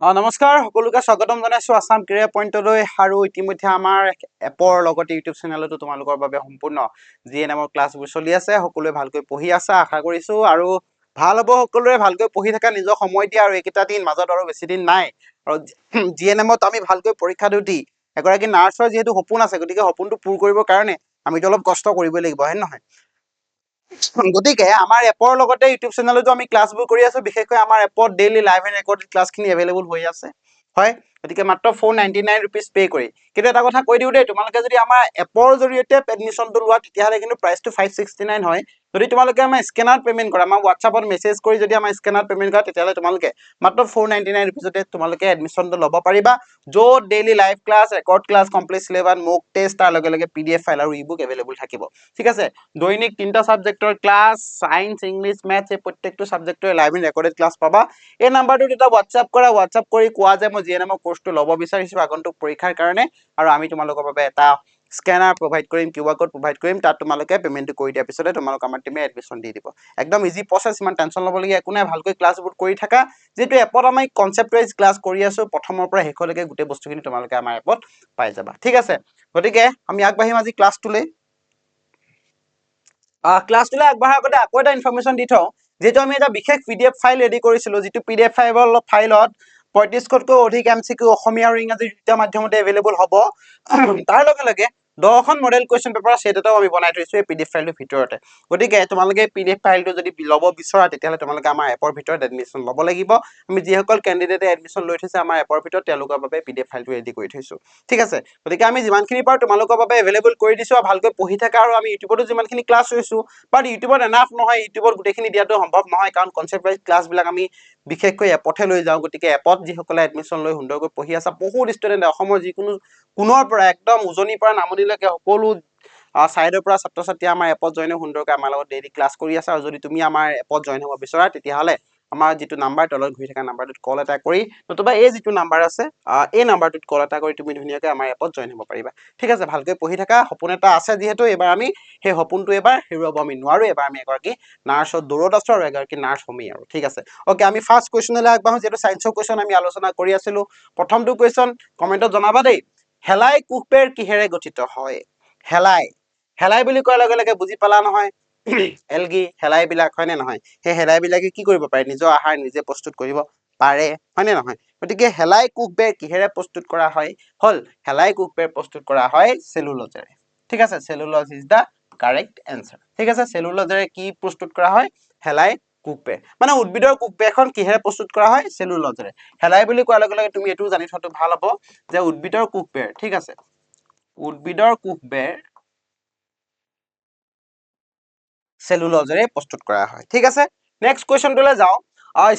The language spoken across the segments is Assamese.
নমস্কাৰ সকলোকে স্বাগতম জনাইছো আসাম কেৰিয়াৰ পইণ্টলৈ আৰু ইতিমধ্যে আমাৰ এপৰ লগতে ইউটিউব চেনেলতো তোমালোকৰ বাবে সম্পূৰ্ণ জিএনএমৰ ক্লাছবোৰ চলি আছে সকলোৱে ভালকৈ পঢ়ি আছে আশা কৰিছো আৰু ভাল হ'ব সকলোৱে ভালকৈ পঢ়ি থকা নিজৰ সময় দিয়া আৰু এইকেইটা দিন মাজত আৰু বেছি দিন নাই আৰু জিএনএমত আমি ভালকৈ পৰীক্ষা দিওঁ দি এগৰাকী নাৰ্ছৰ যিহেতু সপোন আছে গতিকে সপোনটো পূৰ কৰিবৰ কাৰণে আমিতো অলপ কষ্ট কৰিবই লাগিব হয় নহয় গতিকে আমাৰ এপৰ লগতে ইউটিউব চেনেলতো আমি ক্লাছবোৰ কৰি আছো বিশেষকৈ আমাৰ এপত ডেইলি লাইভ এণ্ড ৰেকৰ্ডেড ক্লাছখিনি এভেইলেবল হৈ আছে হয় গতিকে মাত্ৰ 499 ৰুপিজ পে কৰি কিন্তু এটা কথা কৈ দিওঁ দেই তোমালোকে যদি আমাৰ এপৰ জৰিয়তে এডমিশ্যনটো লোৱা তেতিয়াহ'লে কিন্তু প্ৰাইচটো 569 হয় যদি তোমালোকে আমাৰ স্কেনাৰত পেমেণ্ট কৰা আমাৰ হোৱাটছআপত মেছেজ কৰি যদি আমাৰ স্কেনাৰত পেমেণ্ট কৰা তেতিয়াহ'লে তোমালোকে মাত্ৰ 499 ৰুপিজতে তোমালোকে এডমিশ্যনটো ল'ব পাৰিবা য'ত daily live class record class complete syllabus mock test তাৰ লগে লগে PDF ফাইল আৰু ইবুক এভেইলেবল থাকিব ঠিক আছে দৈনিক 3টা সাবজেক্টৰ ক্লাছ সায়েন্স ইংলিশ ম্যাথছ এই প্ৰত্যেকটো সাবজেক্টৰ লাইভ এণ্ড ৰেকৰ্ডেড ক্লাছ পাবা এই নাম্বাৰটোত এটা হোৱাটছআপ কৰা হোৱাটছআপ কৰি কোৱা যে মই জিএনএমৰ কোৰ্সটো ল'ব বিচাৰিছো আগন্তুক পৰীক্ষাৰ কাৰণে আৰু আমি তোমালোকৰ বাবে এটা স্ক্যানাৰ প্ৰভাইড কৰিম কিউআৰ কোড প্ৰভাইড কৰিম তাত তোমালোকে পেমেন্টটো কৰি দিয়াৰ পিছতে তোমালোক আমাৰ টিমে এডমিশ্যন দি দিব একদম ইজি প্ৰসেছ ইমান টেনচন ল'বলগীয়া একো নাই ভালকৈ ক্লাছবোৰ কৰি থাকা যেটো এপত আমি কনসেপ্ট ওয়াইজ ক্লাছ কৰি আছো প্ৰথমৰ পৰা শেষলৈকে গোটেই বস্তুখিনি তোমালোকে আমাৰ এপত পাই যাবা ঠিক আছে গতিকে আমি আগবাঢ়িম আজি ক্লাছটোলৈ ক্লাছটোলৈ আগবঢ়াৰ আগতে আকৌ এটা ইনফৰমেশ্যন দি থওঁ যেটো আমি এটা বিশেষ PDF ফাইল ৰেডি কৰিছিলো যেটো PDF ফাইলত 35খতকৈ অধিক MCQ অসমীয়া আৰু ইংৰাজী দুটা মাধ্যমতে এভেইলেবল হ'ব তাৰ লগে লগে 10খন মডেল কোৱেশ্চন পেপাৰ সেট এটাও আমি বনাই থৈছো এই PDF ফাইলটোৰ ভিতৰতে গতিকে তোমালোকে PDF ফাইলটো যদি ল'ব বিচৰা তেতিয়াহ'লে তোমালোকে আমাৰ এপৰ ভিতৰত এডমিশ্যন ল'ব লাগিব আমি যিসকল ক্যান্ডিডেটে এডমিশ্যন লৈ থৈছে আমাৰ এপৰ ভিতৰত তেওঁলোকৰ বাবে PDF ফাইলটো ৰেডি কৰি থৈছো ঠিক আছে গতিকে আমি যিমানখিনি পাৰো তোমালোকৰ বাবে এভেইলেবল কৰি দিছো আৰু ভালকৈ পঢ়ি থাকা আৰু আমি ইউটিউবতো যিমানখিনি ক্লাছ লৈছো বাট ইউটিউবত এনাফ নহয় ইউটিউবত গোটেইখিনি দিয়াটো সম্ভৱ নহয় কাৰণ কনসেপ্ট ওয়াইজ ক্লাছবিলাক আমি বিশেষকৈ এপথে লৈ যাওঁ গতিকে এপত যিসকলে এডমিশ্যন লৈ সুন্দৰকৈ পঢ়ি আছে বহুত ষ্টুডেণ্ট অসমৰ যিকোনো কোণৰ পৰা একদম উজনিৰ পৰা নামনিলৈকে সকলো সাইডৰ পৰা ছাত্ৰ ছাত্ৰী আমাৰ এপত জয়েন হৈ সুন্দৰকৈ আমাৰ লগত ডেইলি ক্লাছ কৰি আছে আৰু যদি তুমি আমাৰ এপত জয়েন হ'ব বিচৰা তেতিয়াহ'লে আমাৰ যিটো নাম্বাৰ তলত ঘূৰি থকা নাম্বাৰটোত কল এটা কৰি নতুবা এই যিটো নাম্বাৰ আছে এই নাম্বাৰটোত কল এটা কৰি তুমি ধুনীয়াকৈ আমাৰ এপত জয়েন হ'ব পাৰিবা ঠিক আছে ভালকৈ পঢ়ি থাকা সপোন এটা আছে যিহেতু এবাৰ আমি সেই সপোনটো এবাৰ হেৰুৱাব আমি নোৱাৰো এবাৰ আমি এগৰাকী নাৰ্ছৰ দৌৰত আছো আৰু এগৰাকী নাৰ্ছ হ'মেই আৰু ঠিক আছে ওকে আমি ফাৰ্ষ্ট কোৱেশ্চনলৈ আগবাঢ়ো যেটো সায়েন্সৰ কোৱেশ্চন আমি আলোচনা কৰি আছিলো প্ৰথমটো কোৱেশ্চন কমেন্টত জনাবা দেই হেলাই কুকপেৰ কিহেৰে গঠিত হয় হেলাই বুলি কোৱাৰ লগে লগে বুজি পালা নহয় এলগি হেলাই বিলাক হয় নে নহয় সেই হেলাই বিলাকে কি কৰিব পাৰে নিজৰ আহাৰ নিজে প্ৰস্তুত কৰিব পাৰে হয় নে নহয় গতিকে হেলাই কুকবেৰ কিহেৰে প্ৰস্তুত কৰা হয় হল হেলাই কুকবেৰ প্ৰস্তুত কৰা হয় সেলুলোজেৰে ঠিক আছে cellulose is the correct answer ঠিক আছে সেলুলোজেৰে কি প্ৰস্তুত কৰা হয় হেলাই কুকবেৰ মানে উদ্ভিদৰ কুকবেৰখন কিহেৰে প্ৰস্তুত কৰা হয় সেলুলোজেৰে হেলাই বুলি কোৱাৰ লগে লগে তুমি এটো জানি থোৱাটো ভাল হ'ব যে উদ্ভিদৰ কুকবেৰ ঠিক আছে উদ্ভিদৰ কুকবেৰ সেলুলোজেৰে প্ৰস্তুত কৰা হয় ঠিক আছে নেক্সট কোৱেশ্চনটোলৈ যাও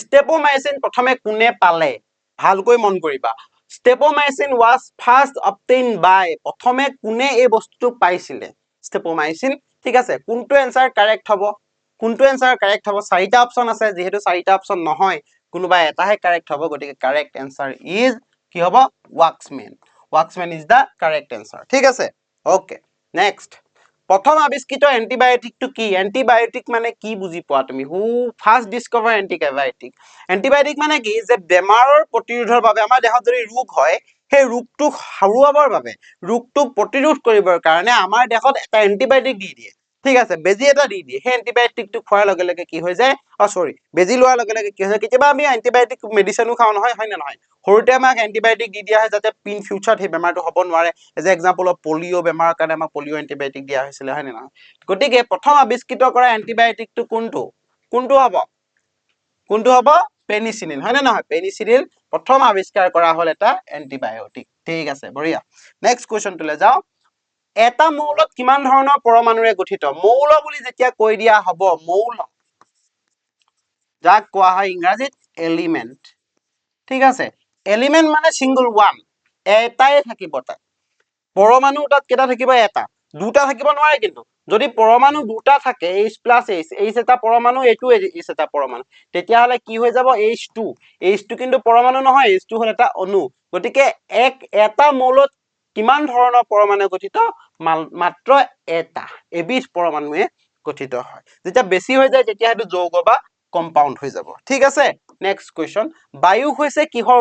ষ্টেপোমাইচিন প্ৰথমে কোনে পালে ভালকৈ মন কৰিবা ষ্টেপোমাইচিন was first obtained by প্ৰথমে কোনে এই বস্তুটো পাইছিলে ষ্টেপোমাইচিন ঠিক আছে কোনটো এনসাৰ কাৰেক্ট হ'ব কোনটো এনসাৰ কাৰেক্ট হ'ব চাৰিটা অপচন আছে যেহেতু চাৰিটা অপচন নহয় কোনোবা এটাহে কাৰেক্ট হ'ব গতিকে কাৰেক্ট এনসাৰ ইজ কি হ'ব ওয়াক্সম্যান ইজ দা কাৰেক্ট এনসাৰ ঠিক আছে ওকে নেক্সট প্ৰথম আৱিষ্কৃত এন্টিবায়োটিকটো কি এন্টিবায়োটিক মানে কি বুজি পোৱা তুমি হু ফাৰ্স্ট ডিসকভাৰ এন্টিবায়োটিক এন্টিবায়োটিক মানে কি যে বেমাৰৰ প্ৰতিৰোধৰ বাবে আমাৰ দেহত যদি ৰোগ হয় সেই ৰোগটো হৰুৱাবৰ বাবে ৰোগটো প্ৰতিৰোধ কৰিবৰ কাৰণে আমাৰ দেহত এটা এন্টিবায়োটিক দি দিয়ে ঠিক আছে বেজি এটা দি দিয়ে সেই এন্টিবায়োটিকটো খোৱাৰ লগে লগে কি হৈ যায় বেজি লোৱাৰ লগে লগে কি হৈ যায় কেতিয়াবা আমি এন্টিবায়োটিক মেডিচিনো খাও নহয় হয় নে নহয় সৰুতে আমাক এন্টিবায়োটিক দি দিয়া হয় যাতে পিন ফিউচাৰত সেই বেমাৰটো হ'ব নোৱাৰে এজ এক্সাম্পল অফ পলিঅ' বেমাৰৰ কাৰণে আমাক পলিঅ' এন্টিবায়োটিক দিয়া হৈছিলে হয় নে নহয় গতিকে প্ৰথম আৱিষ্কৃত কৰা এন্টিবায়োটিকটো কোনটো হ'ব পেনিচিলিন হয় নে নহয় পেনিচিলিন প্ৰথম আৱিষ্কাৰ কৰা হ'ল এটা এন্টিবায়োটিক ঠিক আছে বঢ়িয়া নেক্সট কোৱেশ্চনটোলৈ যাও এটা মৌলত কিমান ধৰণৰ পৰমাণুৰে গঠিত মৌল বুলি যেতিয়া কৈ দিয়া হ'ব মৌল যাক কোৱা হয় ইংৰাজীত এলিমেন্ট ঠিক আছে এলিমেন্ট মানে সিঙ্গল ওয়ান এটাই থাকিব তাত পৰমাণু তাত কেটা থাকিব এটা দুটা থাকিব নোৱাৰে কিন্তু যদি পৰমাণু দুটা থাকে H plus H এটা পৰমাণু এইটো H এটা পৰমাণু তেতিয়াহলে কি হৈ যাব H2 কিন্তু পৰমাণু নহয় H2 হ'ল এটা অণু গতিকে এটা মৌলত কিমান ধৰণৰ পৰমাণু গঠিত মাত্ৰ এটা এবিধ পৰমাণুৱে গঠিত হয় যেতিয়া বেছি হৈ যায় তেতিয়া সেইটো যৌগ বা কম্পাউণ্ড হৈ যাব ঠিক আছে নেক্সট কুৱেশ্যন বায়ু হৈছে কিহৰ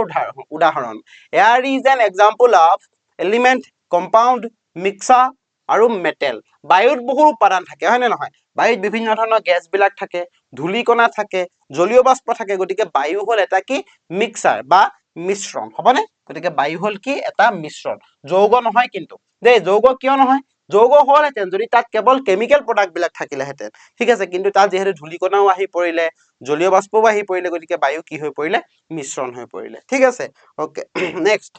উদাহৰণ air is an example of element compound mixer আৰু মেটেল বায়ুত বহু উপাদান থাকে হয় নে নহয় বায়ুত বিভিন্ন ধৰণৰ গেছবিলাক থাকে ধূলিকণা থাকে জলীয় বাষ্প থাকে গতিকে বায়ু হ'ল এটা কি মিক্সাৰ বা মিশ্ৰণ হ'বনে গতিকে বায়ু হ'ল কি এটা মিশ্ৰণ যৌগ নহয় কিন্তু দেই যৌগ কিয় নহয় যৌগ হ'লহেঁতেন যদি তাত কেৱল কেমিকেল প্ৰডাক্টবিলাক থাকিলেহেঁতেন ঠিক আছে কিন্তু তাত যিহেতু ধূলিকণাও আহি পৰিলে জলীয় বাষ্পও আহি পৰিলে গতিকে বায়ু কি হৈ পৰিলে মিশ্ৰণ হৈ পৰিলে ঠিক আছে ওকে নেক্সট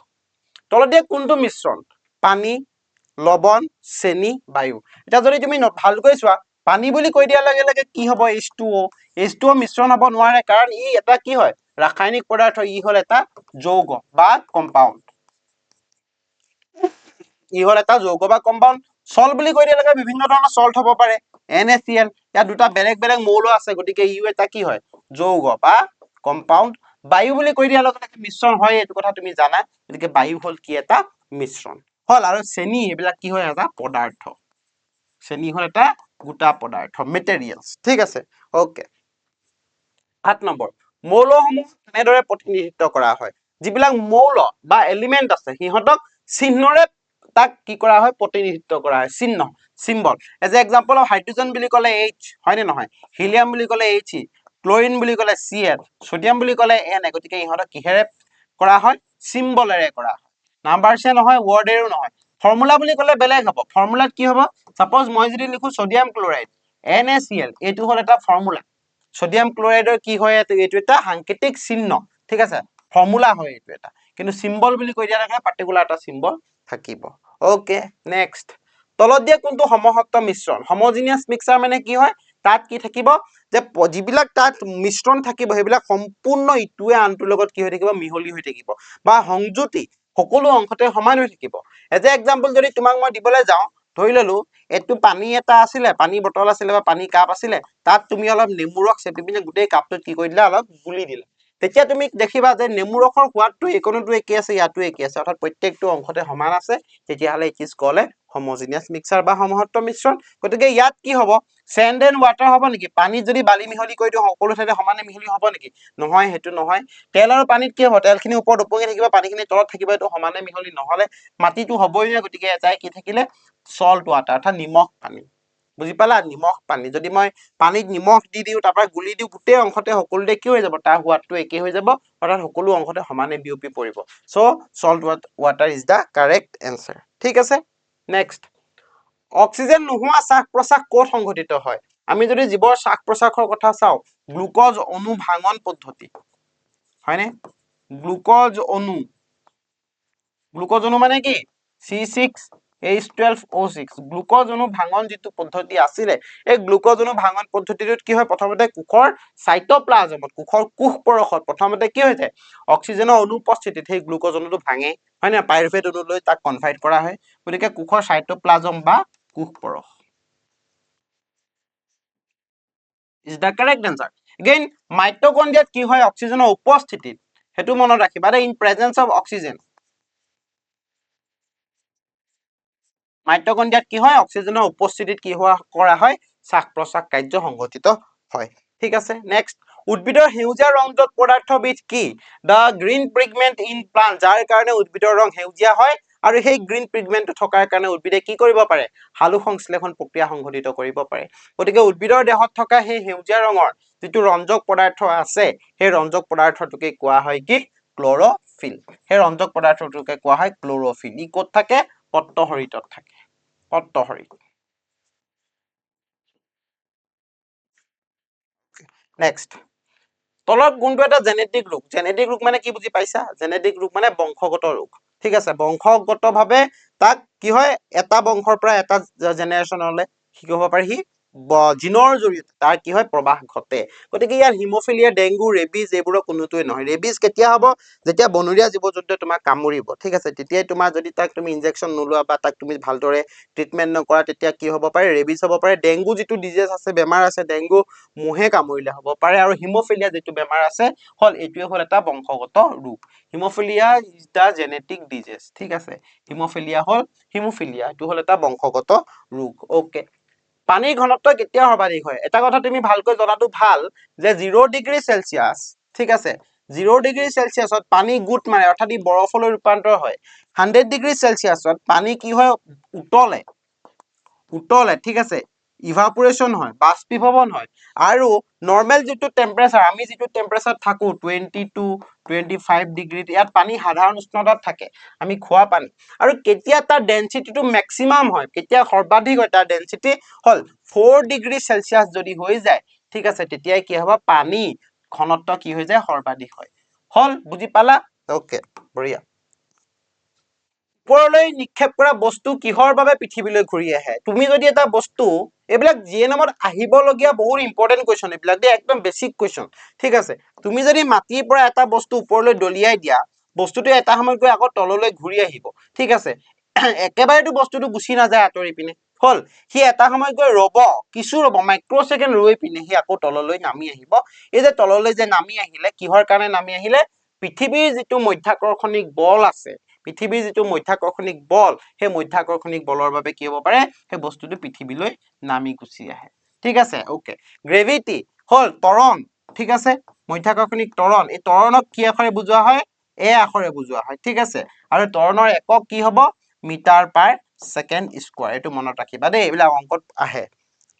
তলত দিয়া কোনটো মিশ্ৰণ পানী লৱণ চেনি বায়ু এতিয়া যদি তুমি ভালকৈ চোৱা পানী বুলি কৈ দিয়াৰ লগে লগে কি হ'ব H2O মিশ্ৰণ হ'ব নোৱাৰে কাৰণ ই এটা কি হয় ৰাসায়নিক পদাৰ্থ ই হ'ল এটা যৌগ বা কম্পাউণ্ড ই হ'ল এটা যৌগ বা কম্পাউণ্ড সল বুলি কৈ দিয়াৰ লগে বিভিন্ন ধৰণৰ সল্ট হ'ব পাৰে NaCl ইয়াত দুটা বেলেগ বেলেগ মৌল আছে গতিকে ইও এটা কি হয় যৌগ বা কম্পাউণ্ড বায়ু বুলি কৈ দিয়াৰ লগে লগে মিশ্ৰণ হয় এইটো কথা তুমি জানা গতিকে বায়ু হ'ল কি এটা মিশ্ৰণ হল আৰু চেনি এইবিলাক কি হয় এটা পদাৰ্থ চেনি হ'ল এটা গোটা পদাৰ্থ মেটেৰিয়েলছ ঠিক আছে ওকে 7 নম্বৰ মৌলসমূহ কেনেদৰে প্ৰতিনিধিত্ব কৰা হয় যিবিলাক মৌল বা এলিমেণ্ট আছে সিহঁতক চিহ্নৰে তাক কি কৰা হয় প্ৰতিনিধিত্ব কৰা হয় চিহ্ন symbol as a example of hydrogen বুলি ক'লে H হয় নে নহয় হিলিয়াম বুলি ক'লে He ক্লোৰিন বুলি ক'লে Cl সোডিয়াম বুলি ক'লে Na গতিকে ইহঁতক কিহেৰে কৰা হয় সিম্বলেৰে কৰা হয় নাম্বাৰছে নহয় ৱৰ্ডেৰো নহয় ফৰ্মুলা বুলি ক'লে বেলেগ হ'ব ফৰ্মুলাত কি হ'ব সাপোজ মই যদি লিখো সোডিয়াম ক্লোৰাইড NaCl এইটো হ'ল এটা ফৰ্মুলা সোডিয়াম ক্লোৰাইডৰ কি হয় এইটো এটা সাংকেতিক চিহ্ন ঠিক আছে ফৰ্মুলা হয় এইটো এটা কিন্তু সিম্বল বুলি কৈ দিয়া নহয় পাৰ্টিকুলাৰ এটা সিম্বল থাকিব ওকে নেক্সট তলত দিয়া কোনটো সমসত্ব মিশ্ৰণ হোমোজিনিয়াস মিক্সাৰ মানে কি হয় তাত কি থাকিব যে যিবিলাক তাত মিশ্ৰণ থাকিব সেইবিলাক সম্পূৰ্ণ ইটোৱে আনটোৰ লগত কি হৈ থাকিব মিহলি হৈ থাকিব বা সংযুতি সকলো অংশতে সমান হৈ থাকিব এজ এ এক্সাম্পল যদি তোমাক মই দিবলৈ যাওঁ ধৰি ললো এইটো পানী এটা আছিলে পানী বটল আছিলে বা পানী কাপ আছিলে তাত তুমি অলপ নেমু ৰস চেপি পিনে গোটেই কাপটোত কি কৰি দিলা অলপ গুলি দিলা তেতিয়া তুমি দেখিবা যে নেমু ৰসৰ সোৱাদটো এইকণতো একে আছে ইয়াতো একে আছে অৰ্থাৎ প্ৰত্যেকটো অংশতে সমান আছে তেতিয়াহ'লে it is called a homogeneous mixer বা সমসত্ব মিশ্ৰণ গতিকে ইয়াত কি হ'ব চেণ্ড এণ্ড ৱাটাৰ হ'ব নেকি পানীত যদি বালি মিহলি কৰি দিওঁ সকলো ঠাইতে সমানে মিহলি হ'ব নেকি নহয় সেইটো নহয় তেল আৰু পানীত কি হ'ব তেলখিনি ওপৰত উপঙি থাকিব পানীখিনি তলত থাকিব এইটো সমানে মিহলি নহ'লে মাটিটো হ'বই নহয় গতিকে এটাই কি থাকিলে সল্ট ৱাটাৰ অৰ্থাৎ নিমখ পানী বুজি পালা নিমখ পানী যদি মই পানীত নিমখ দি দিওঁ তাৰপৰা গুলি দিওঁ গোটেই অংশতে সকলোতে কি হৈ যাব তাৰ সোৱাদটো একে হৈ যাব অৰ্থাৎ সকলো অংশতে সমানে বিয়পি পৰিব so salt water is the correct answer ঠিক আছে নেক্সট অক্সিজেন নোহোৱা শ্বাস প্ৰশ্বাস ক'ত সংঘটিত হয় আমি যদি জীৱৰ শ্বাস প্ৰশ্বাসৰ কথা চাওঁ গ্লুকোজ অণু ভাঙন পদ্ধতি হয়নে গ্লুকোজ অণু মানে কি C6H12O6 গ্লুকোজ অণু ভাঙন যিটো পদ্ধতি আছিলে এই গ্লুকোজ অণু ভাঙন পদ্ধতিটোত কি হয় প্ৰথমতে কোষৰ সাইটোপ্লাজমত কোষৰ কোষ পৰশত প্ৰথমতে কি হৈ যায় অক্সিজেনৰ অনুপস্থিতিত সেই গ্লুকোজ অণুটো ভাঙে হয় না পাইৰুভেট অণুলৈ তাক কনভাৰ্ট কৰা হয় গতিকে কোষৰ সাইটোপ্লাজম বা কোষ পৰশ is the correct answer again মাইটোকন্ড্ৰিয়াত কি হয় অক্সিজেনৰ উপস্থিতিত হেতু মনত ৰাখিবা দে in presence of oxygen মাইটোকন্ড্ৰিয়াত কি হয় অক্সিজেনৰ উপস্থিতিত কি কৰা হয় শ্বাস প্ৰশ্বাস কাৰ্য সংঘটিত হয় ঠিক আছে নেক্সট উদ্ভিদৰ সেউজীয়া ৰংযুক্ত পদাৰ্থবিধ কি দা গ্ৰীণ পিগমেন্ট ইন প্লান্ট যাৰ কাৰণে উদ্ভিদৰ ৰং সেউজীয়া হয় আৰু সেই গ্ৰীণ পিগমেন্টটো থকাৰ কাৰণে উদ্ভিদে কি কৰিব পাৰে হালু সংশ্লেষণ প্ৰক্ৰিয়া সংঘটিত কৰিব পাৰে গতিকে উদ্ভিদৰ দেহত থকা সেই সেউজীয়া ৰঙৰ যিটো ৰঞ্জক পদাৰ্থ আছে সেই ৰঞ্জক পদাৰ্থটোকে কোৱা হয় কি ক্লৰোফিল সেই ৰঞ্জক পদাৰ্থটোকে কোৱা হয় ক্লৰোফিল ই ক'ত থাকে পত্ৰশৰীৰত থাকে পত্ৰশৰীৰ নেক্সট তলত কোনটো এটা জেনেটিক ৰোগ মানে কি বুজি পাইছা জেনেটিক ৰোগ মানে বংশগত ৰোগ ঠিক আছে বংশগতভাৱে তাক কি হয় এটা বংশৰ পৰা এটা জেনেৰেশ্যনলৈ কি হ'ব পাৰে সি জিনৰ জৰিয়তে তাৰ কি হয় প্ৰবাহ ঘটে গতিকে ইয়াৰ হিমোফিলিয়া ডেংগু ৰেবিজ এইবোৰৰ কোনোটোৱে নহয় ৰেবিজ কেতিয়া হ'ব যেতিয়া বনৰীয়া জীৱ-জন্তুৱে তোমাক কামুৰিব ঠিক আছে তেতিয়াই তোমাৰ যদি তাক তুমি ইনজেকচন নোলোৱা বা তাক তুমি ভালদৰে ট্ৰিটমেন্ট নকৰা তেতিয়া কি হ'ব পাৰে ৰেবিজ হ'ব পাৰে ডেংগু যিটো ডিজিজ আছে বেমাৰ আছে ডেংগু মহে কামুৰিলে হ'ব পাৰে আৰু হিমোফিলিয়া যিটো বেমাৰ আছে হল এইটোৱে হল এটা বংশগত ৰোগ haemophilia is the genetic disease ঠিক আছে হিমোফিলিয়া এইটো হল এটা বংশগত ৰোগ ওকে পানীৰ ঘনত্ব কেতিয়া সৰ্বাধিক হয় এটা কথা তুমি ভালকৈ জনাটো ভাল যে 0 ডিগ্ৰী সেলসিয়াস ঠিক আছে 0 ডিগ্ৰী সেলসিয়াসত পানী গুট মাৰে অৰ্থাৎ ই বৰফলৈ ৰূপান্তৰ হয় 100 ডিগ্ৰী সেলসিয়াসত পানী কি হয় উতলে ঠিক আছে ইভাপোৰেশন হয় বাষ্পীভৱন হয় আৰু নৰমাল যেটো টেম্পাৰেচাৰ আমি যেটো টেম্পাৰেচাৰ থাকো 22 25 ডিগ্ৰী ইয়াত পানী সাধাৰণ উষ্ণতাত থাকে আমি খোৱা পানী আৰু কেতিয়া তাৰ ডেনসিটিটো ম্যাক্সিমাম হয় কেতিয়া সৰ্বাধিক হয় তাৰ ডেনসিটি হল 4 ডিগ্ৰী সেলসিয়াস যদি হৈ যায় ঠিক আছে তেতিয়া কি হ'ব পানী ঘনত্ব কি হৈ যায় সৰ্বাধিক হয় হল বুজি পালা ওকে বঢ়িয়া ওপৰলৈ নিক্ষেপ কৰা বস্তু কিহৰ বাবে পৃথিৱীলৈ ঘূৰি আহে তুমি যদি এটা বস্তু এবিলাক জিএনএমত আহিবলগীয়া বহুত ইম্পৰ্টেন্ট কোৱেশ্চন এবিলাক দে একদম বেসিক কোৱেশ্চন ঠিক আছে তুমি যদি মাটিৰ পৰা এটা বস্তু ওপৰলৈ দলিয়াই দিয়া বস্তুটো এটা সময়ত গৈ আকৌ তললৈ ঘূৰি আহিব ঠিক আছে একেবাৰেটো বস্তুটো গুছি নাযায় আতৰি পিনে হল হি এটা সময়ত গৈ ৰব কিছু ৰব মাইক্ৰ সেকেন্ড ৰৈ পিনে হি আকৌ তললৈ নামি আহিব এই যে তললৈ যে নামি আহিলে কিহৰ কাৰণে নামি আহিলে পৃথিৱীৰ যেটো মধ্যাকৰ্ষণিক বল আছে পৃথিৱীৰ যেটো মধ্যাকৰ্ষণিক বল সেই মধ্যাকৰ্ষণিক বলৰ বাবে কি হ'ব পাৰে সেই বস্তুটো পৃথিৱীলৈ নামি গুছি আহে ঠিক আছে ওকে গ্ৰেভিটি হল ত্বৰণ ঠিক আছে মধ্যাকৰ্ষণিক ত্বৰণ এই ত্বৰণক কি আখৰে বুজোৱা হয় এ আখৰে বুজোৱা হয় ঠিক আছে আৰু ত্বৰণৰ একক কি হ'ব মিটাৰ পাৰ সেকেন্ড স্কয়াৰ এটো মনত ৰাখিবা দেই এইবিলাক অংকত আহে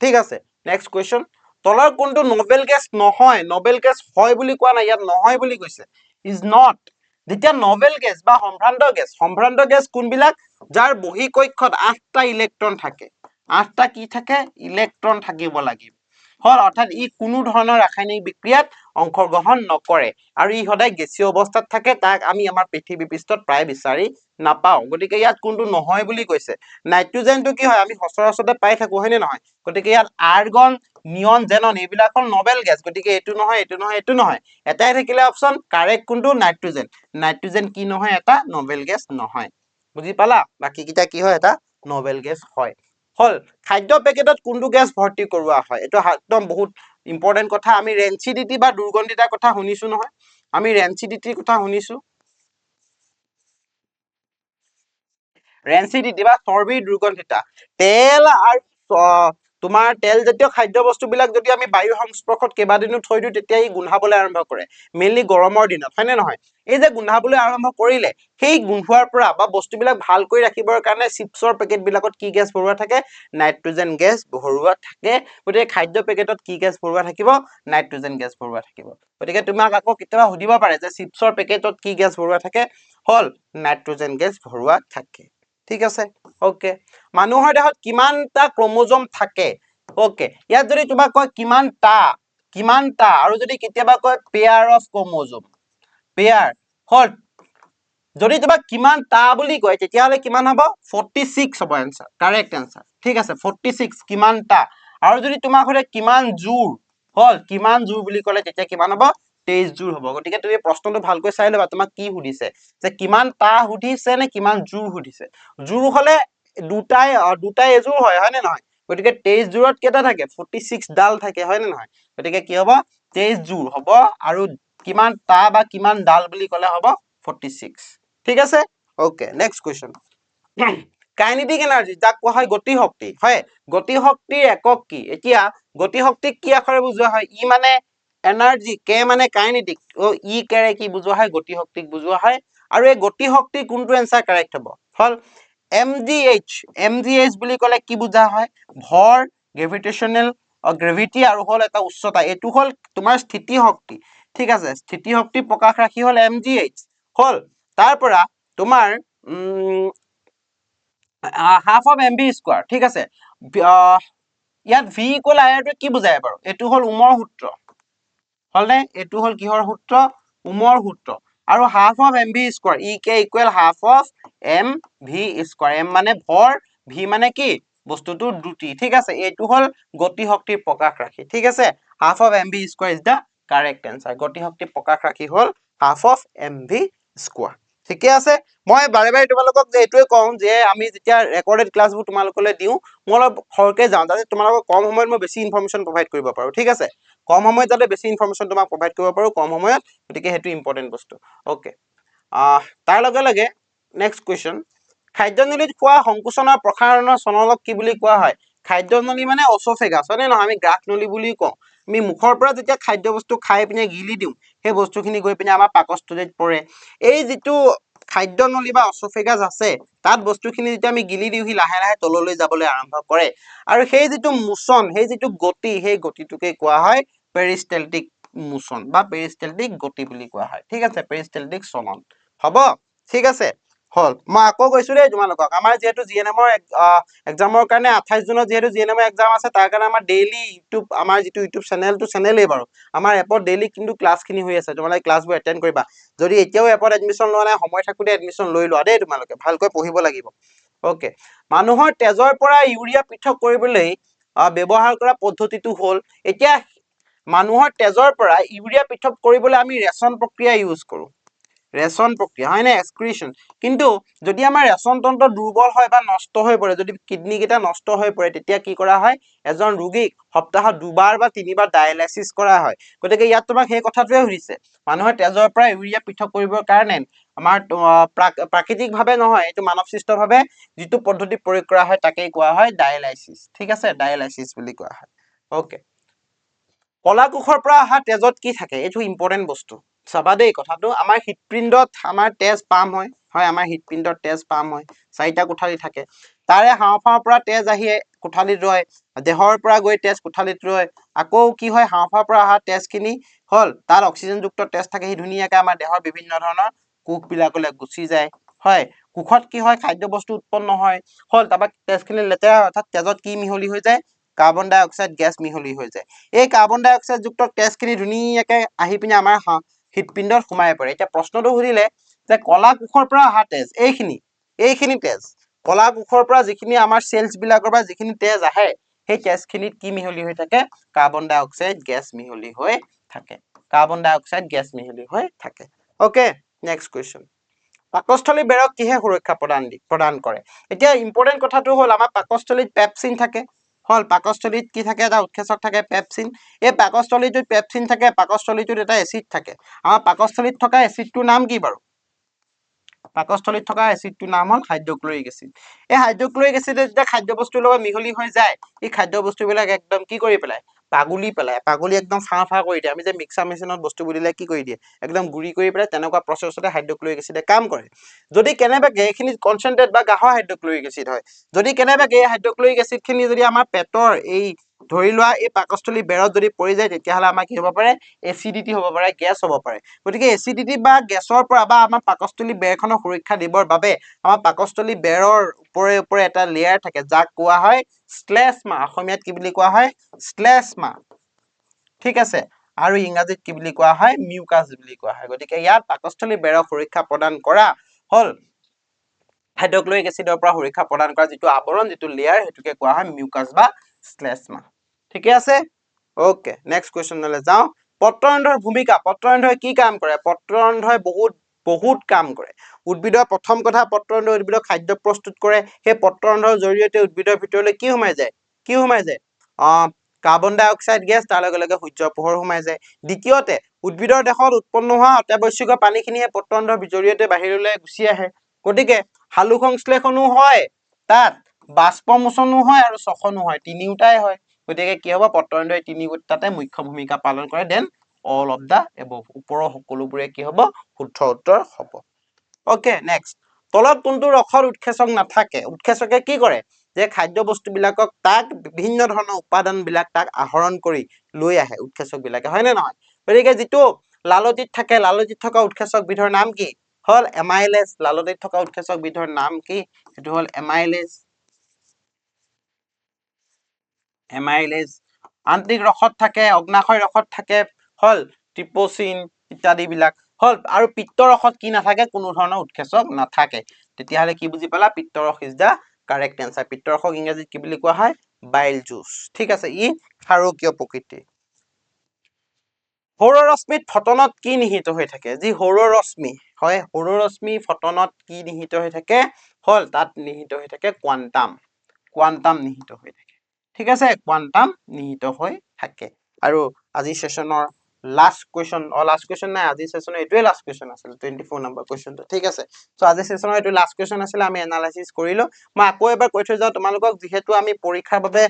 ঠিক আছে নেক্সট কোৱেশ্চন তলৰ কোনটো নোবেল গেছ নহয় নোবেল গেছ হয় বুলি কোৱা নাই ইয়াত নহয় বুলি কৈছে ইজ নট যেতিয়া নোবেল গেছ বা সম্ভ্ৰান্ত গেছ কোনবিলাক যাৰ বহিকক্ষত 8টা ইলেক্ট্ৰন থাকে 8টা কি থাকে ইলেক্ট্ৰন থাকিব লাগিব হল অৰ্থাৎ ই কোনো ধৰণৰ ৰাসায়নিক বিক্ৰিয়াত অংশগ্ৰহণ নকৰে আৰু ই সদায় গেছীয় অৱস্থাত থাকে তাক আমি আমাৰ পৃথিৱী পৃষ্ঠত প্ৰায় বিচাৰি নাপাও গতিকে ইয়াত কোনটো নহয় বুলি কৈছে নাইট্ৰোজেনটো কি হয় আমি সচৰাচৰতে পাই থাকো হয়নে নহয় গতিকে ইয়াত আৰ্গন নিয়ন জেনন এইবিলাক হল নোবেল গেছ গতিকে এটো নহয় এটাই থাকিলে অপচন কাৰেক্ট কোনটো নাইট্ৰোজেন কি নহয় এটা নোবেল গেছ নহয় বুজি পালা বাকি কিটা কি হয় এটা নোবেল গেছ হয় হল খাদ্য পেকেটত কোনটো গেছ ভৰ্তি কৰোৱা হয় এটো একদম বহুত ইম্পৰ্টেন্ট কথা আমি ৰেনচিডিটি বা দুৰ্গন্ধিতাৰ কথা শুনিছো নহয় আমি ৰেনচিডিটিৰ কথা শুনিছো ৰেনচিডিটি বা চৰ্বিৰ দুৰ্গন্ধিতা তেল আৰু তোমাৰ তেল জাতীয় খাদ্য বস্তুবিলাক যদি আমি বায়ু সংস্পৰ্শত কেইবাদিনো থৈ দিও তেতিয়া ই গোন্ধাবলৈ আৰম্ভ কৰে মেইনলি গৰমৰ দিনত হয়নে নহয় এই যে গোন্ধাবলৈ আৰম্ভ কৰিলে সেই গোন্ধোৱাৰ পৰা বা বস্তুবিলাক ভাল কৰি ৰাখিবৰ কাৰণে চিপছৰ পেকেট বিলাকত কি গেছ ভৰোৱা থাকে নাইট্ৰোজেন গেছ ভৰোৱা থাকে গতিকে খাদ্য পেকেটত কি গেছ ভৰোৱা থাকিব নাইট্ৰোজেন গেছ ভৰোৱা থাকিব গতিকে তোমাক আকৌ কেতিয়াবা সুধিব পাৰে যে চিপছৰ পেকেটত কি গেছ ভৰোৱা থাকে হল নাইট্ৰোজেন গেছ ভৰোৱা থাকে ঠিক আছে ওকে মানুহৰ দেহত কিমানটা ক্ৰোমোজোম থাকে ওকে ইয়াত যদি তোমাক কয় কিমানটা আৰু যদি কেতিয়াবা কয় পেয়াৰ অফ ক্ৰোমোজোম পেয়াৰ হল যদি তোমাক কিমানটা বুলি কয় তেতিয়া হলে কিমান হ'ব 46 হ'ব आंसर কারেক্ট आंसर ঠিক আছে 46 কিমানটা আৰু যদি তোমাক হলে কিমান জোৰ হল কিমান জোৰ বুলি কলে তেতিয়া কিমান হ'ব 23 জোৰ হ'ব গতিকে তুমি প্ৰশ্নটো ভালকৈ চাই লবা তোমাক কি সুধিছে যে কিমানটা সুধিছে নে কিমান জোৰ সুধিছে জোৰ হলে দুটাই এজোৰ হয় নে নহয় গতিকে 23 জোৰত কেটা থাকে 46 ডাল থাকে হয় নে নহয় গতিকে কি হ'ব 23 জোৰ হ'ব আৰু কিমানটা বা কিমান ডাল বুলি কলে হ'ব 46 ঠিক আছে okay next question kinetic energy যাক কোৱা হয় গতি শক্তি হয় গতি শক্তিৰ একক কি এতিয়া গতি শক্তিক কি আখৰে বুজোৱা হয় ই মানে এনাৰ্জি কে মানে কাইনেটিক ই কেৰে কি বুজোৱা হয় গতি শক্তিক বুজোৱা হয় আৰু এই গতি শক্তি কোনটো আনসাৰ কাৰেক্ট হ'ব হল mgh বুলি কলে কি বুজা হয় ভৰ গ্ৰেভিটেশনাল গ্ৰেভিটি আৰু হল এটা উচ্চতা এটো হল তোমাৰ স্থিতি শক্তি ঠিক আছে স্থিতি শক্তি প্ৰকাশ ৰাখি হল mgh হল তাৰ পৰা তোমাৰ হাফ অফ mv স্কয়াৰ ঠিক আছে ইয়াত v ইকুৱেল ir টো কি বুজায় বাৰু এটো হল ওমৰ সূত্ৰ হলনে এটো হল কিহৰ সূত্ৰ ওমৰ সূত্ৰ আৰু half of mv square e k equal half of mv square m মানে ভৰ v মানে কি বস্তুটোৰ দ্ৰুতি ঠিক আছে এটো হল গতি শক্তিৰ প্ৰকাশ ৰাখি ঠিক আছে half of mv square is the correct answer গতি শক্তি প্ৰকাশ ৰাখি হল হাফ অফ mv স্কয়াৰ ঠিকে আছে মই বাৰে বাৰে তোমালোকক যে এটোৱে কওঁ যে আমি যেতিয়া ৰেকৰ্ডেড ক্লাছবোৰ তোমালোকলৈ দিও মই অলপ খৰকে যাওঁ যাতে তোমালোকক কম সময়ত মই বেছি ইনফৰমেশন প্ৰভাইড কৰিব পাৰো ঠিক আছে কম সময়ত যাতে বেছি ইনফৰমেশন তোমাক প্ৰভাইড কৰিব পাৰো কম সময়ত গতিকে হেতু ইম্পৰ্টেন্ট বস্তু ওকে তাৰ লগে লগে নেক্সট কোৱেশ্চন খাদ্যনলীত খোৱা সংকোচনৰ প্ৰসাৰণৰ চনলক কি বুলি কোৱা হয় খাদ্যনলী মানে অচফেগাছ হয় নে নহয়, আমি গ্ৰাহনলী বুলি কওঁ। আমি মুখৰ পৰা যেতিয়া খাদ্য বস্তু খাই পিনে গিলি দিওঁ, সেই বস্তুখিনি গৈ পিনে আমাৰ পাকস্থলীত পৰে। এই যিটো খাদ্যনলী বা অচফেগাছ আছে, তাত বস্তুখিনি যেতিয়া আমি গিলি দিওঁ, সি লাহে লাহে তললৈ যাবলৈ আৰম্ভ কৰে। আৰু সেই যিটো মোচন, সেই যিটো গতি, সেই গতিটোকে কোৱা হয় পেৰিষ্টেলটিক মোচন বা পেৰিষ্টেলটিক গতি বুলি কোৱা হয়। ঠিক আছে, পেৰিষ্টেলটিক চলন। হ'ব, ঠিক আছে, হ'ল। মই আকৌ কৈছো দেই তোমালোকক, আমাৰ যিহেতু জিএনএমৰ এক্সামৰ কাৰণে 28 জুনত যিহেতু জিএনএমৰ এক্সাম আছে, তাৰ কাৰণে আমাৰ ডেইলি ইউটিউব, আমাৰ যিটো ইউটিউব চেনেলটো চেনেলেই বাৰু, আমাৰ এপত ডেইলি কিন্তু ক্লাছখিনি হৈ আছে। তোমালোকে ক্লাছবোৰ এটেণ্ড কৰিবা। যদি এতিয়াও এপত এডমিশ্যন লোৱা নাই, সময় থাকোঁতে এডমিশ্যন লৈ লোৱা দেই, তোমালোকে ভালকৈ পঢ়িব লাগিব। অ'কে, মানুহৰ তেজৰ পৰা ইউৰিয়া পৃথক কৰিবলৈ ব্যৱহাৰ কৰা পদ্ধতিটো হ'ল, এতিয়া মানুহৰ তেজৰ পৰা ইউৰিয়া পৃথক কৰিবলৈ আমি ৰেচন প্ৰক্ৰিয়া ইউজ কৰোঁ। ৰেচন প্ৰক্ৰিয়া হয় নে, এক্সক্ৰিশ্যন। কিন্তু যদি আমাৰ ৰেচন তন্ত্ৰ দুৰ্বল হয় বা নষ্ট হৈ পৰে, যদি কিডনী কেইটা নষ্ট হৈ পৰে, তেতিয়া কি কৰা হয়, এজন ৰোগীক সপ্তাহত 2বাৰ বা 3বাৰ ডায়েলাইচিছ কৰা হয়। গতিকে ইয়াত তোমাক সেই কথাটোৱে সুধিছে, মানুহৰ তেজৰ পৰা ইউৰিয়া পৃথক কৰিবৰ কাৰণে আমাৰ প্ৰাকৃতিকভাৱে নহয়, এইটো মানৱ সৃষ্টভাৱে যিটো পদ্ধতি প্ৰয়োগ কৰা হয়, তাকেই কোৱা হয় ডায়েলাইচিছ। ঠিক আছে, ডায়েলাইচিছ বুলি কোৱা হয়। অ'কে, কলা কোষৰ পৰা অহা তেজত কি থাকে, এইটো ইম্পৰ্টেণ্ট বস্তু। চাবা দেই কথাটো, আমাৰ হৃদপিণ্ডত আমাৰ তেজ পাম হয়, আমাৰ হৃদপিণ্ডত তেজ পাম হয়, 4টা কোঠালি থাকে। তাৰে হাওঁফাওঁৰ পৰা তেজ আহি কোঠালিত ৰয়, দেহৰ পৰা গৈ তেজ কোঠালিত ৰয়, আকৌ কি হয়, হাওঁফাওঁৰ পৰা অহা তেজখিনি হ'ল, তাত অক্সিজেনযুক্ত তেজ থাকে, সি ধুনীয়াকে আমাৰ দেহৰ বিভিন্ন ধৰণৰ কোষবিলাকলৈ গুচি যায়। হয়, কোষত কি হয়, খাদ্য বস্তু উৎপন্ন হয়, হ'ল, তাৰপৰা তেজখিনি লেতেৰা হয়, অৰ্থাৎ তেজত কি মিহলি হৈ যায়, কাৰ্বন ডাই অক্সাইড গেছ মিহলি হৈ যায়। এই কাৰ্বন ডাই অক্সাইড যুক্ত তেজখিনি ধুনীয়াকে আহি পিনে আমাৰ হৃদপিণ্ডত সোমাই পৰে। এতিয়া প্ৰশ্নটো সুধিলে যে কলা কোষৰ পৰা অহা তেজ, এইখিনি তেজ, কলা কোষৰ পৰা যিখিনি আমাৰ চেলছ বিলাকৰ পৰা যিখিনি তেজ আহে, সেই তেজখিনিত কি মিহলি হৈ থাকে, কাৰ্বন ডাই অক্সাইড গেছ মিহলি হৈ থাকে। কাৰ্বন ডাই অক্সাইড গেছ মিহলি হৈ থাকে। Okay, next question. পাকস্থলী বেৰক কিহে সুৰক্ষা প্ৰদান কৰে? এতিয়া ইম্পৰ্টেণ্ট কথাটো হ'ল, আমাৰ পাকস্থলীত পেপচিন থাকে। হ'ল, পাকস্থলীত কি থাকে, এটা উৎসেচক থাকে পেপচিন। এই পাকস্থলীটোত পেপচিন থাকে, পাকস্থলীটোত এটা এচিড থাকে। আমাৰ পাকস্থলীত থকা এচিডটোৰ নাম কি বাৰু? পাকস্থলীত থকা এচিডটোৰ নাম হ'ল হাইড্ৰক্লৰিক এচিড। এই হাইড্ৰক্লৰিক এচিডে যেতিয়া খাদ্য বস্তুৰ লগত মিহলি হৈ যায়, এই খাদ্য বস্তুবিলাক একদম কি কৰি পেলাই, পাগুলি পেলাই, পাগুলি একদম ফাঁ ফাঁ কৰি দিয়ে। আমি যে মিক্সাৰ মেচিনত বস্তুবোৰ দিলে কি কৰি দিয়ে, একদম গুৰি কৰি পেলাই, তেনেকুৱা প্ৰচেছতে হাইড্ৰক্লৰিক এচিডে কাম কৰে। যদি কেনেবাকে এইখিনি কনচেনট্ৰেট বা গাঢ় হাইড্ৰক্লৰিক এচিড হয়, যদি কেনেবাকে এই হাইড্ৰক্লৰিক এচিডখিনি যদি আমাৰ পেটৰ এই ধৰি লোৱা এই পাকস্থলী বেৰত যদি পৰি যায়, তেতিয়াহ'লে আমাৰ কি হ'ব পাৰে, এচিডিটি হ'ব পাৰে, গেছ হ'ব পাৰে। গতিকে এচিডিটি বা গেছৰ পৰা বা আমাৰ পাকস্থলী বেৰখনক সুৰক্ষা দিবৰ বাবে আমাৰ পাকস্থলী বেৰৰ ওপৰে ওপৰে এটা লেয়াৰ থাকে, যাক কোৱা হয় শ্লেষ্মা। অসমীয়াত কি বুলি কোৱা হয়, শ্লেষ্মা। ঠিক আছে, আৰু ইংৰাজীত কি বুলি কোৱা হয়, মিউকাছ বুলি কোৱা হয়। গতিকে ইয়াত পাকস্থলী বেৰক সুৰক্ষা প্ৰদান কৰা হ'ল হাইড্ৰক্লৰিক এচিডৰ পৰা সুৰক্ষা প্ৰদান কৰা যিটো আৱৰণ, যিটো লেয়াৰ, সেইটোকে কোৱা হয় মিউকাছ বা শ্লেষ্মা। ঠিকে আছে, অ'কে, নেক্সট কুৱেশ্যনলৈ যাওঁ। পত্ৰৰন্ধ্ৰৰ ভূমিকা, পত্ৰৰন্ধ্ৰই কি কাম কৰে? পত্ৰৰন্ধ্ৰই বহুত কাম কৰে। উদ্ভিদৰ প্ৰথম কথা, পত্ৰৰন্ধ্ৰই উদ্ভিদৰ খাদ্য প্ৰস্তুত কৰে। সেই পত্ৰৰন্ধ্ৰৰ জৰিয়তে উদ্ভিদৰ ভিতৰলৈ কি সোমাই যায়, কাৰ্বন ডাই অক্সাইড গেছ, তাৰ লগে লগে সূৰ্যৰ পোহৰ সোমাই যায়। দ্বিতীয়তে, উদ্ভিদৰ দেহত উৎপন্ন হোৱা অত্যাৱশ্যকীয় পানীখিনি সেই পত্ৰৰন্ধ্ৰৰ জৰিয়তে বাহিৰলৈ গুচি আহে। গতিকে সালোক সংশ্লেষণো হয়, তাত বাষ্পমোচনো হয়, আৰু শ্বসনো হয়, তিনিওটাই হয়। গতিকে কি হ'ব, পত্ৰৰন্ধ্ৰই তিনিওটাতে মুখ্য ভূমিকা পালন কৰে। Then all of the above, ওপৰৰ সকলোবোৰে কি হ'ব, শুদ্ধ উত্তৰ হ'ব। Okay, next. তলত কোনটো ৰসত উৎসেচক নাথাকে? উৎসেচকে কি কৰে, যে খাদ্য বস্তুবিলাকক তাক বিভিন্ন ধৰণৰ উপাদানবিলাক তাক আহৰণ কৰি লৈ আহে উৎসেচক বিলাকে, হয় নে নহয়? গতিকে যিটো লালটিত থাকে, লালটিত থকা উৎসেচক বিধৰ নাম কি হ'ল, এমাইলেজ। লালটিত থকা উৎসেচক বিধৰ নাম কি, সেইটো হ'ল এমাইলেজ। এমাইলেজ। আন্তিক ৰসত থাকে, অগ্নাশয় ৰসত থাকে, হ'ল ট্ৰিপচিন ইত্যাদি বিলাক, হ'ল। আৰু পিত্ত ৰসত কি নাথাকে, কোনো ধৰণৰ উৎসেচক নাথাকে। তেতিয়াহ'লে কি বুজি পালা, পিত্ত ৰস ইজ দা কাৰেক্ট এনসাৰ। পিত্ত ৰসক ইংৰাজীত কি বুলি কোৱা হয়, বাইল জুচ। ঠিক আছে, ই ক্ষাৰকীয় প্ৰকৃতিৰ। সৌৰ ৰশ্মিত ফটনত কি নিহিত হৈ থাকে? যি সৌৰ ৰশ্মি হয়, সৌৰ ৰশ্মি ফটনত কি নিহিত হৈ থাকে, হ'ল তাত নিহিত হৈ থাকে কোৱান্টাম নিহিত হৈ থাকে। ঠিক আছে, কোৱান্টাম নিহিত হৈ থাকে। আৰু আজি সেশনৰ লাষ্ট কুৱেশ্যন লাষ্ট কুৱেশ্যন নাই আজি সেশনৰ এইটোৱে লাষ্ট কুৱেশ্যন আছিল 24 নম্বৰ কুৱেশ্যনটো ঠিক আছে সো আজি সেশনৰ এইটো লাষ্ট কুৱেশ্যন আছিল আমি এনালাইসিস কৰিলো মই আকৌ এবাৰ কৈ থৈ যাওঁ তোমালোকক যিহেতু আমি পৰীক্ষাৰ বাবে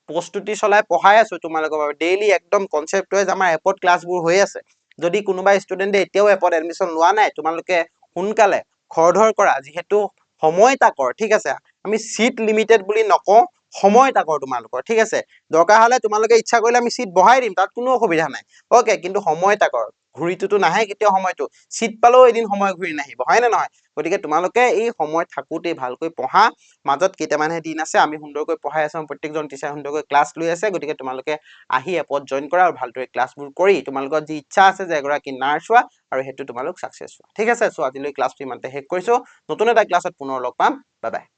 প্ৰস্তুতি চলাই পঢ়াই আছো তোমালোকৰ বাবে ডেইলি একদম কনসেপ্ট ওয়াইজ আমাৰ এপত ক্লাছবোৰ হৈ আছে যদি কোনোবা ষ্টুডেন্টে এতিয়াও এপত এডমিশন লোৱা নাই তোমালোকে সোনকালে খৰধৰ কৰা যিহেতু সময় তাকৰ ঠিক আছে আমি সিট লিমিটেড বুলি নকওঁ সময় তাকৰ তোমালোকৰ ঠিক আছে দৰকাৰ হলে তোমালোকে ইচ্ছা কৰিলে আমি সিট বঢ়াই দিম তাত কোনো অসুবিধা নাই ওকে কিন্তু সময় তাকৰ ঘুৰিটোতো নাহে কেতিয়া সময়টো সিট পালেও এদিন সময় ঘুৰি নাহিব হয় নে নহয় গতিকে তোমালোকে এই সময় থাকোতে ভালকৈ পঢ়া মাজত কেইটামানহে দিন আছে আমি সুন্দৰকৈ পঢ়াই আছো প্ৰত্যেকজন টিচাৰ সুন্দৰকৈ ক্লাছ লৈ আছে গতিকে তোমালোকে আহি এপত জয়েন কৰা আৰু ভালদৰে ক্লাছবোৰ কৰি তোমালোকৰ যি ইচ্ছা আছে যে এগৰাকী নাৰ্ছ হোৱা আৰু হেতু তোমালোক সাকসেস হোৱা ঠিক আছে সো আজিলৈ ক্লাছটো ইমানতে শেষ কৰিছো নতুন এটা ক্লাছত পুনৰ লগ পাম বাই বাই